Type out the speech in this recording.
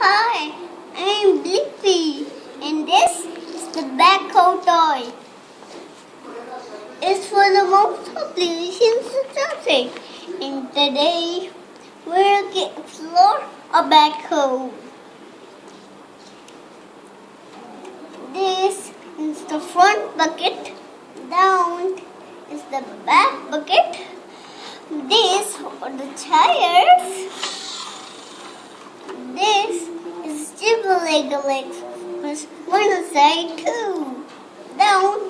Hi, I'm Blippi, and this is the Backhoe toy. It's for the most populations of traffic, and today we'll explore a backhoe. This is the front bucket, down is the back bucket. These are the tires. This is jibble legs with one side too. Down